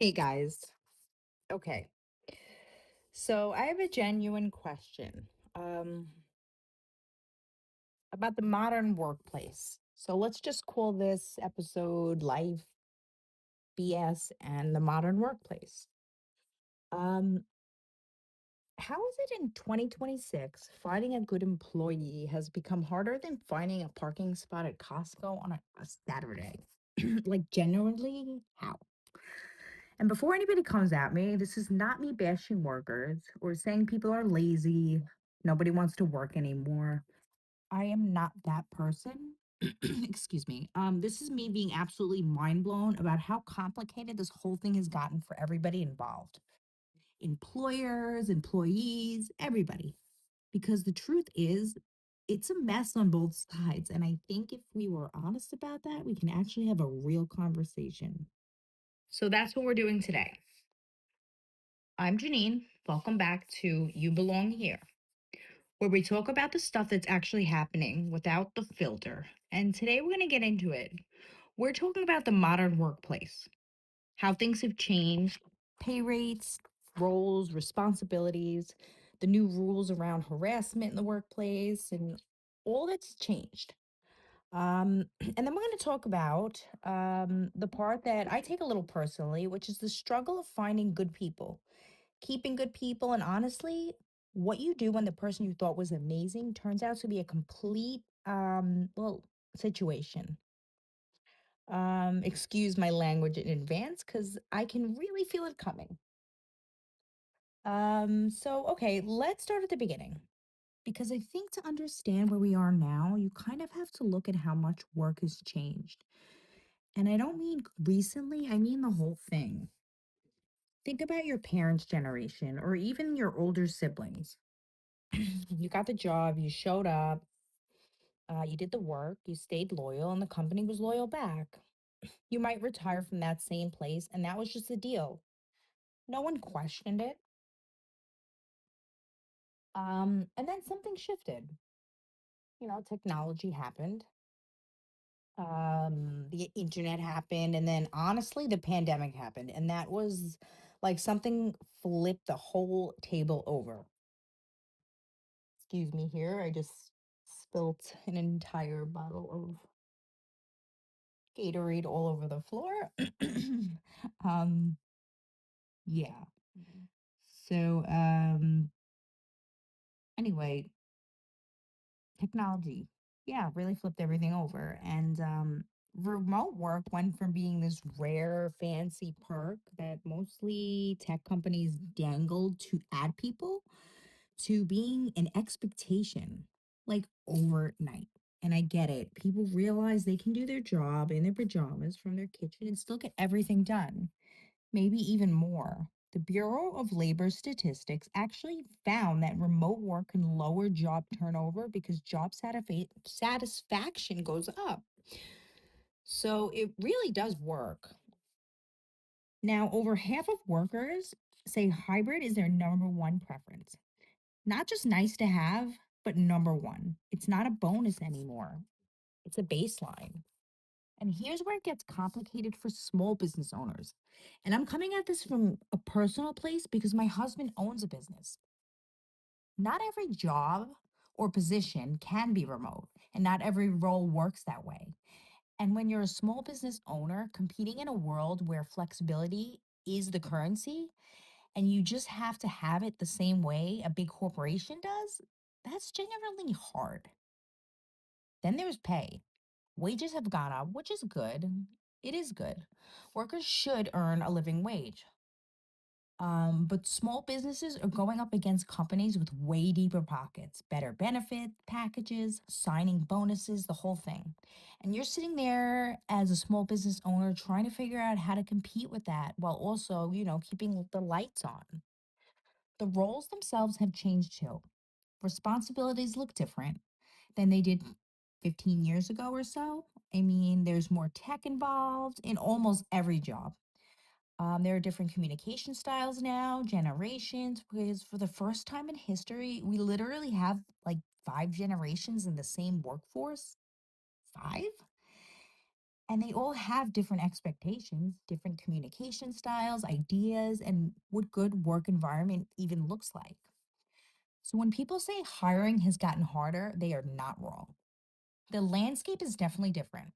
Hey guys. Okay. So I have a genuine question about the modern workplace. So let's just call this episode Life, BS, and the Modern Workplace. Um, how is it in 2026 finding a good employee has become harder than finding a parking spot at Costco on a Saturday? Like, genuinely, how? And before anybody comes at me, this is not me bashing workers or saying people are lazy, nobody wants to work anymore. I am not that person. Excuse me. This is me being absolutely mind blown about how complicated this whole thing has gotten for everybody involved. Employers, employees, everybody. Because the truth is, it's a mess on both sides. And I think if we were honest about that, we can actually have a real conversation. So that's what we're doing today. I'm Janine. Welcome back to You Belong Here, where we talk about the stuff that's actually happening without the filter. And today we're going to get into it. We're talking about the modern workplace, how things have changed, pay rates, roles, responsibilities, the new rules around harassment in the workplace, and all that's changed. And then we're going to talk about the part that I take a little personally, which is the struggle of finding good people, keeping good people, and honestly, what you do when the person you thought was amazing turns out to be a complete situation. Excuse my language in advance because I can really feel it coming. So okay, let's start at the beginning. Because I think to understand where we are now, you kind of have to look at how much work has changed. And I don't mean recently, I mean the whole thing. Think about your parents' generation or even your older siblings. You got the job, you showed up, you did the work, you stayed loyal, and the company was loyal back. You might retire from that same place, and that was just the deal. No one questioned it. And then something shifted. Technology happened. The internet happened, and then honestly, the pandemic happened, and that was like something flipped the whole table over. Excuse me here, I just spilt an entire bottle of Gatorade all over the floor. um, yeah. So, anyway, technology, yeah, really flipped everything over. And remote work went from being this rare, fancy perk that mostly tech companies dangled to add people to being an expectation, like overnight. And I get it. People realize they can do their job in their pajamas from their kitchen and still get everything done, maybe even more. The Bureau of Labor Statistics actually found that remote work can lower job turnover because job satisfaction goes up. So it really does work. Now, over half of workers say hybrid is their number one preference. Not just nice to have, but number one. It's not a bonus anymore, it's a baseline. And here's where it gets complicated for small business owners. And I'm coming at this from a personal place because my husband owns a business. Not every job or position can be remote, and not every role works that way. And when you're a small business owner competing in a world where flexibility is the currency, and you just have to have it the same way a big corporation does, that's genuinely hard. Then there's pay. Wages have gone up, which is good. It is good. Workers should earn a living wage. But small businesses are going up against companies with way deeper pockets, better benefit packages, signing bonuses, the whole thing. And you're sitting there as a small business owner trying to figure out how to compete with that while also, keeping the lights on. The roles themselves have changed too. Responsibilities look different than they did 15 years ago or so. I mean, there's more tech involved in almost every job. There are different communication styles now, generations, because for the first time in history, we literally have like five generations in the same workforce. Five? And they all have different expectations, different communication styles, ideas, and what good work environment even looks like. So when people say hiring has gotten harder, they are not wrong. The landscape is definitely different.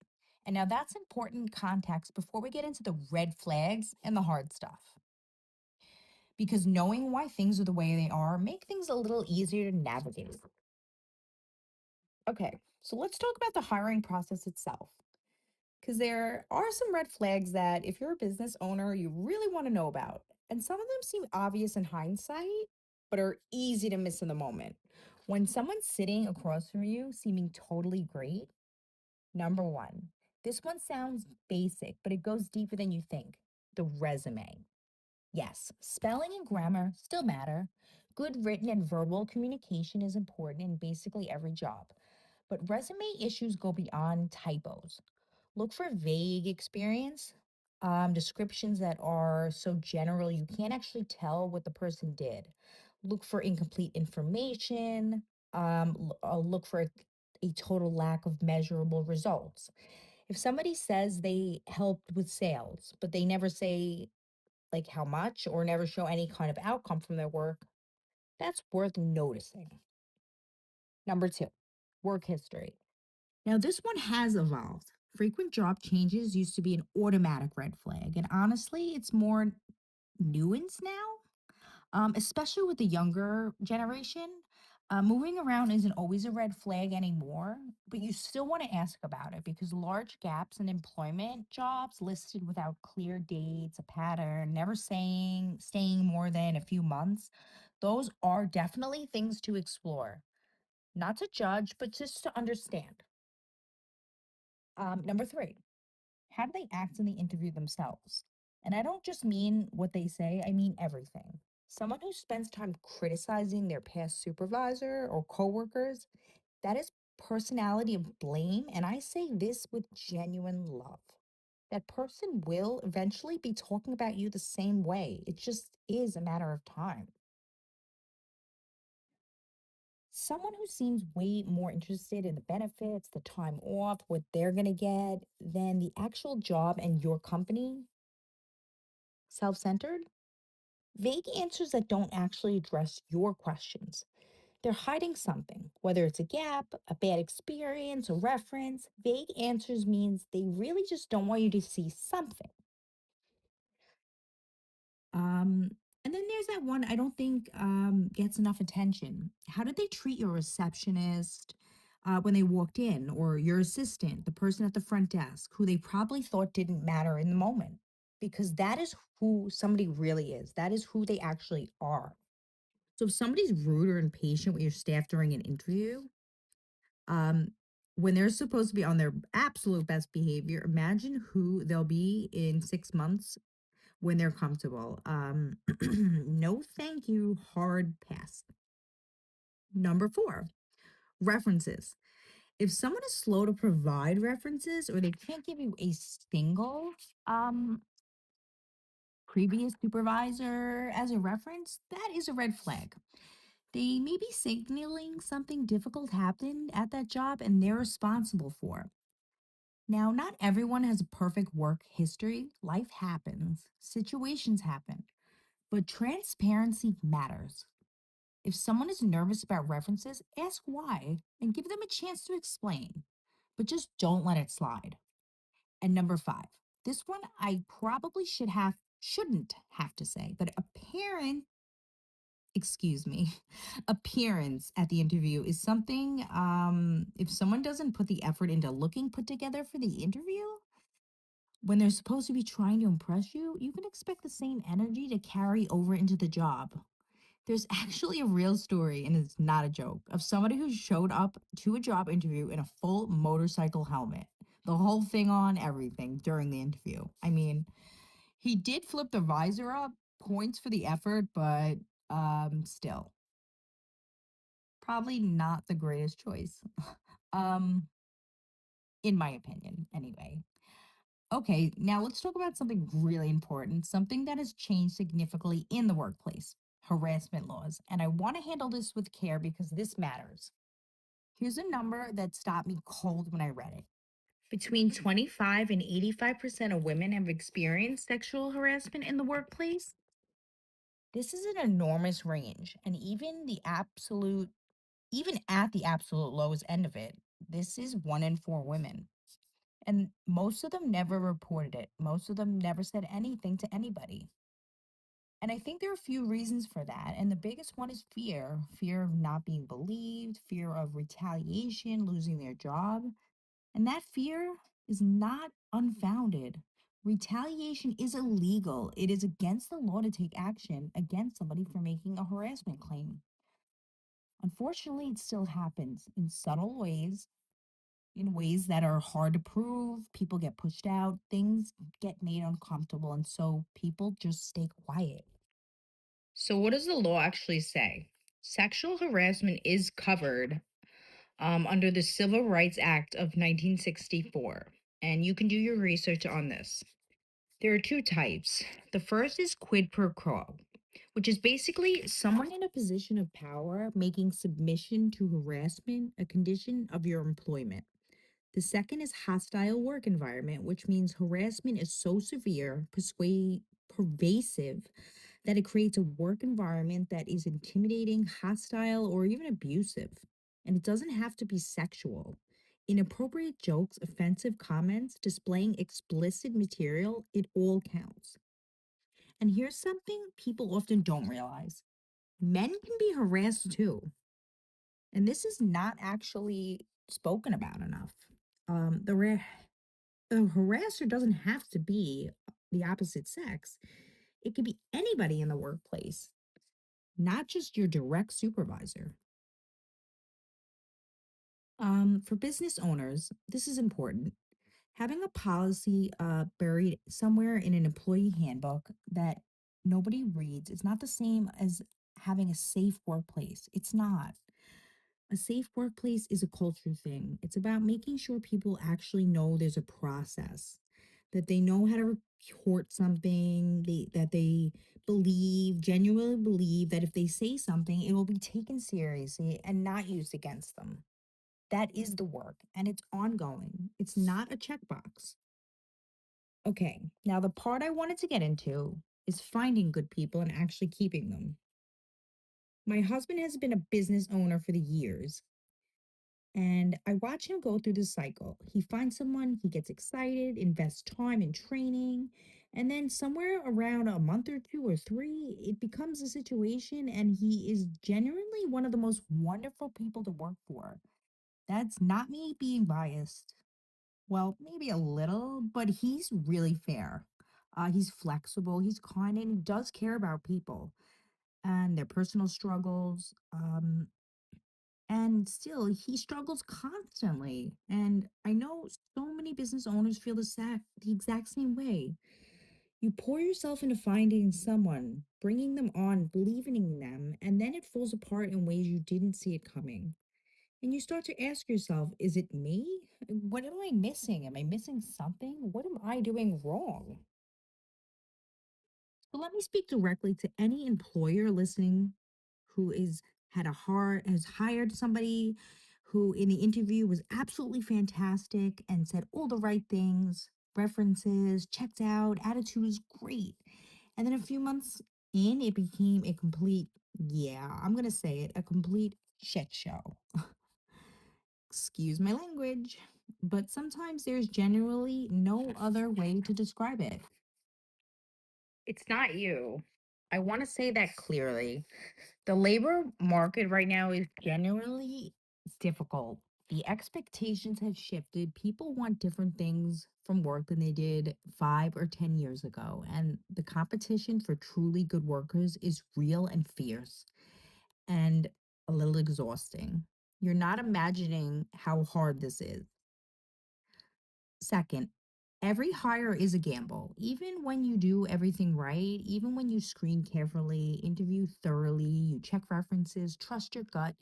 And now that's important context before we get into the red flags and the hard stuff. Because knowing why things are the way they are make things a little easier to navigate. Okay, so let's talk about the hiring process itself. Because there are some red flags that, if you're a business owner, you really want to know about. And some of them seem obvious in hindsight, but are easy to miss in the moment. When someone's sitting across from you, seeming totally great, number one, this one sounds basic, but it goes deeper than you think, the resume. Yes, spelling and grammar still matter. Good written and verbal communication is important in basically every job. But resume issues go beyond typos. Look for vague experience, descriptions that are so general you can't actually tell what the person did. Look for incomplete information. Look for a total lack of measurable results. If somebody says they helped with sales, but they never say like how much or never show any kind of outcome from their work, that's worth noticing. Number two, work history. Now, this one has evolved. Frequent job changes used to be an automatic red flag, and honestly, it's more nuanced now, especially with the younger generation. Moving around isn't always a red flag anymore, but you still want to ask about it because large gaps in employment jobs listed without clear dates, a pattern, never saying staying more than a few months, those are definitely things to explore. Not to judge, but just to understand. Number three, how do they act in the interview themselves? And I don't just mean what they say, I mean everything. Someone who spends time criticizing their past supervisor or coworkers, that is personality of blame. And I say this with genuine love. That person will eventually be talking about you the same way. It just is a matter of time. Someone who seems way more interested in the benefits, the time off, what they're going to get, than the actual job and your company, self centered, vague answers that don't actually address your questions. They're hiding something, whether it's a gap, a bad experience, a reference. Vague answers means they really just don't want you to see something. Um, and then there's that one I don't think gets enough attention. How did they treat your receptionist when they walked in, or your assistant, the person at the front desk, who they probably thought didn't matter in the moment? Because that is who somebody really is. That is who they actually are. So if somebody's rude or impatient with your staff during an interview, um, when they're supposed to be on their absolute best behavior, imagine who they'll be in 6 months when they're comfortable. No, thank you. Hard pass. Number four, references. If someone is slow to provide references or they can't give you a single um, previous supervisor as a reference, that is a red flag. They may be signaling something difficult happened at that job and they're responsible for. Now, not everyone has a perfect work history. Life happens, situations happen, but transparency matters. If someone is nervous about references, ask why and give them a chance to explain, but just don't let it slide. And number five, this one I probably shouldn't have to say, but excuse me, appearance at the interview is something, if someone doesn't put the effort into looking put together for the interview, when they're supposed to be trying to impress you, you can expect the same energy to carry over into the job. There's actually a real story, and it's not a joke, of somebody who showed up to a job interview in a full motorcycle helmet, the whole thing on, everything during the interview. I mean, he did flip the visor up, points for the effort, but still, probably not the greatest choice. um, in my opinion, anyway. Okay, now let's talk about something really important, something that has changed significantly in the workplace, harassment laws. And I want to handle this with care because this matters. Here's a number that stopped me cold when I read it. Between 25 and 85% of women have experienced sexual harassment in the workplace. This is an enormous range, and even at the absolute lowest end of it, this is 1 in 4 women. And most of them never reported it. Most of them never said anything to anybody. And I think there are a few reasons for that. And the biggest one is fear of not being believed, fear of retaliation, losing their job. And that fear is not unfounded. Retaliation is illegal. It is against the law to take action against somebody for making a harassment claim. Unfortunately, it still happens in subtle ways, in ways that are hard to prove. People get pushed out, things get made uncomfortable, and so people just stay quiet. So, what does the law actually say? Sexual harassment is covered under the Civil Rights Act of 1964, and you can do your research on this. There are two types. The first is quid pro quo, which is basically someone in a position of power making submission to harassment a condition of your employment. The second is hostile work environment, which means harassment is so severe, pervasive, that it creates a work environment that is intimidating, hostile, or even abusive. And it doesn't have to be sexual. Inappropriate jokes, offensive comments, displaying explicit material, it all counts. And here's something people often don't realize: men can be harassed too. And this is not actually spoken about enough. The harasser doesn't have to be the opposite sex. It could be anybody in the workplace, not just your direct supervisor. For business owners, this is important. Having a policy buried somewhere in an employee handbook that nobody reads is not the same as having a safe workplace. It's not. A safe workplace is a culture thing. It's about making sure people actually know there's a process, that they know how to report something, that they genuinely believe that if they say something, it will be taken seriously and not used against them. That is the work, and it's ongoing. It's not a checkbox. Okay, now the part I wanted to get into is finding good people and actually keeping them. My husband has been a business owner for the years, and I watch him go through this cycle. He finds someone, he gets excited, invests time in training, and then somewhere around a month or two or three, it becomes a situation, and he is genuinely one of the most wonderful people to work for. That's not me being biased. Well, maybe a little, but he's really fair. He's flexible, he's kind, and he does care about people and their personal struggles. And still, he struggles constantly. And I know so many business owners feel the exact same way. You pour yourself into finding someone, bringing them on, believing in them, and then it falls apart in ways you didn't see it coming. And you start to ask yourself, is it me? What am I missing? Am I missing something? What am I doing wrong? So let me speak directly to any employer listening who is had a heart has hired somebody who in the interview was absolutely fantastic and said all the right things, references, checked out, attitude was great. And then a few months in, it became a complete, yeah, I'm gonna say it, a complete shit show. Excuse my language. But sometimes there's generally no other way to describe it. It's not you. I want to say that clearly. The labor market right now is generally difficult. The expectations have shifted. People want different things from work than they did 5 or 10 years ago. And the competition for truly good workers is real and fierce and a little exhausting. You're not imagining how hard this is. Second, every hire is a gamble. Even when you do everything right, even when you screen carefully, interview thoroughly, you check references, trust your gut,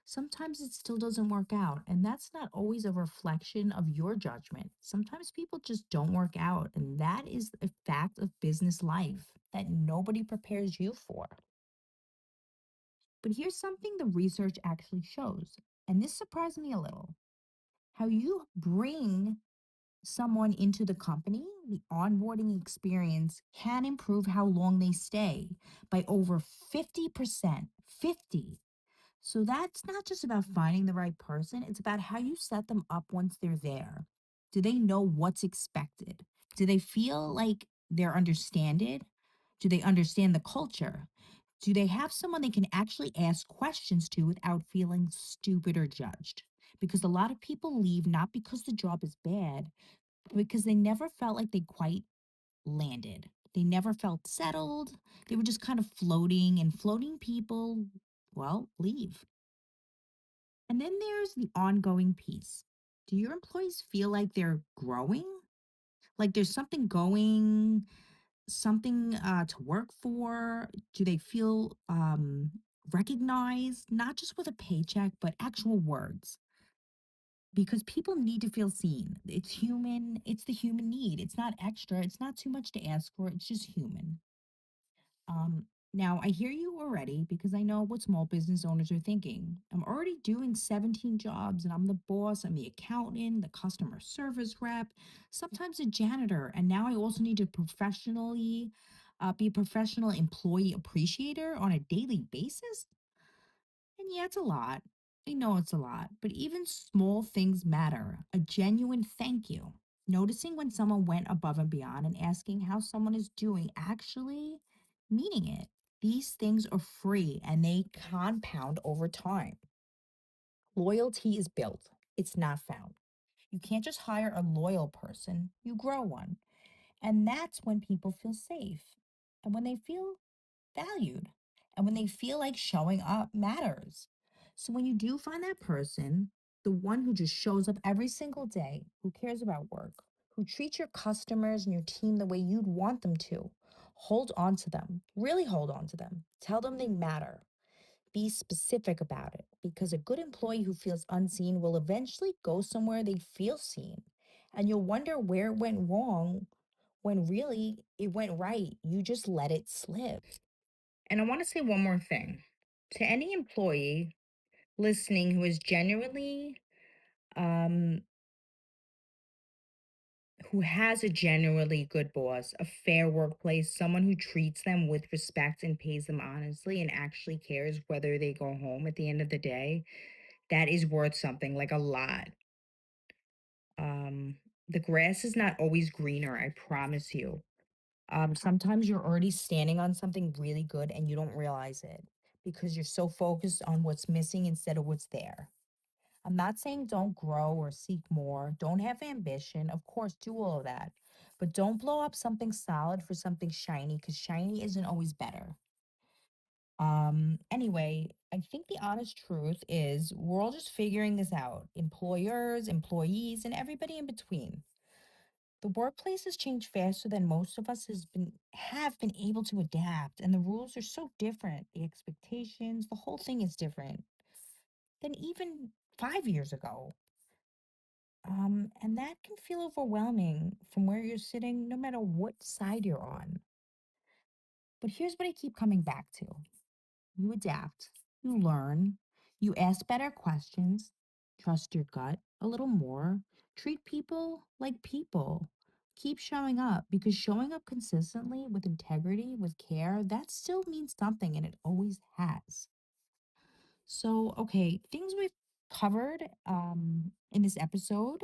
sometimes it still doesn't work out. And that's not always a reflection of your judgment. Sometimes people just don't work out. And that is a fact of business life that nobody prepares you for. But here's something the research actually shows. And this surprised me a little: how you bring someone into the company, the onboarding experience can improve how long they stay by over 50%. 50. So that's not just about finding the right person, it's about how you set them up once they're there. Do they know what's expected? Do they feel like they're understood? Do they understand the culture? Do they have someone they can actually ask questions to without feeling stupid or judged? Because a lot of people leave not because the job is bad, but because they never felt like they quite landed. They never felt settled. They were just kind of floating, and floating people, well, leave. And then there's the ongoing piece. Do your employees feel like they're growing? Like there's something going, something to work for? Do they feel recognized, not just with a paycheck, but actual words? Because people need to feel seen. It's human, it's the human need. It's not extra, it's not too much to ask for, it's just human. Um, Now I hear you already because I know what small business owners are thinking. I'm already doing 17 jobs and I'm the boss, I'm the accountant, the customer service rep, sometimes a janitor, and now I also need to professionally be a professional employee appreciator on a daily basis. And yeah, it's a lot. I know it's a lot, but even small things matter. A genuine thank you. Noticing when someone went above and beyond and asking how someone is doing, actually meaning it. These things are free and they compound over time. Loyalty is built, it's not found. You can't just hire a loyal person, you grow one. And that's when people feel safe and when they feel valued and when they feel like showing up matters. So when you do find that person, the one who just shows up every single day, who cares about work, who treats your customers and your team the way you'd want them to, hold on to them. Really hold on to them. Tell them they matter. Be specific about it because a good employee who feels unseen will eventually go somewhere they feel seen. And you'll wonder where it went wrong when really it went right. You just let it slip. And I want to say one more thing to any employee listening who is genuinely, um, who has a genuinely good boss, a fair workplace, someone who treats them with respect and pays them honestly and actually cares whether they go home at the end of the day, that is worth something, like a lot. Um, the grass is not always greener, I promise you. Sometimes you're already standing on something really good and you don't realize it because you're so focused on what's missing instead of what's there. I'm not saying don't grow or seek more, don't have ambition. Of course, do all of that. But don't blow up something solid for something shiny because shiny isn't always better. Anyway, I think the honest truth is we're all just figuring this out. Employers, employees, and everybody in between. The workplace has changed faster than most of us have been able to adapt, and the rules are so different. The expectations, the whole thing is different than even 5 years ago. And that can feel overwhelming from where you're sitting, no matter what side you're on. But here's what I keep coming back to: you adapt, you learn, you ask better questions, trust your gut a little more, treat people like people. Keep showing up because showing up consistently with integrity, with care, that still means something and it always has. So, okay, things we've covered in this episode.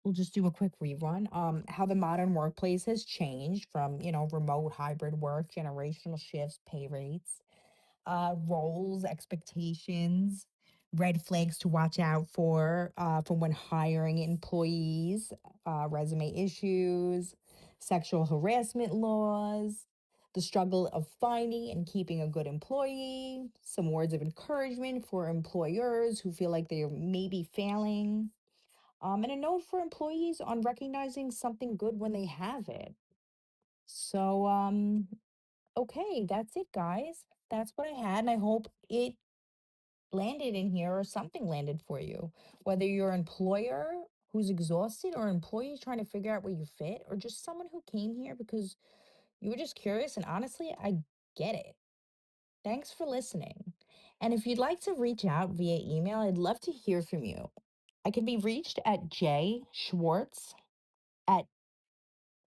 We'll just do a quick rerun. How the modern workplace has changed from, remote hybrid work, generational shifts, pay rates, roles, expectations, red flags to watch out for when hiring employees, resume issues, sexual harassment laws, the struggle of finding and keeping a good employee, some words of encouragement for employers who feel like they're maybe failing, and a note for employees on recognizing something good when they have it. So, okay, that's it, guys. That's what I had, and I hope it landed in here or something landed for you. Whether you're an employer who's exhausted or an employee trying to figure out where you fit, or just someone who came here because you were just curious, and honestly, I get it. Thanks for listening. And if you'd like to reach out via email, I'd love to hear from you. I can be reached at jschwartz at,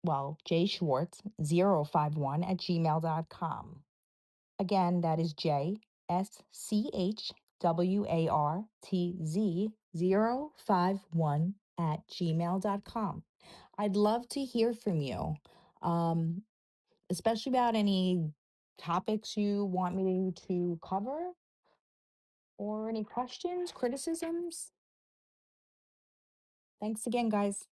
well, jschwartz051 at gmail.com. Again, that is JSCHWARTZ051 at gmail.com. I'd love to hear from you, um, especially about any topics you want me to cover or any questions, criticisms. Thanks again, guys.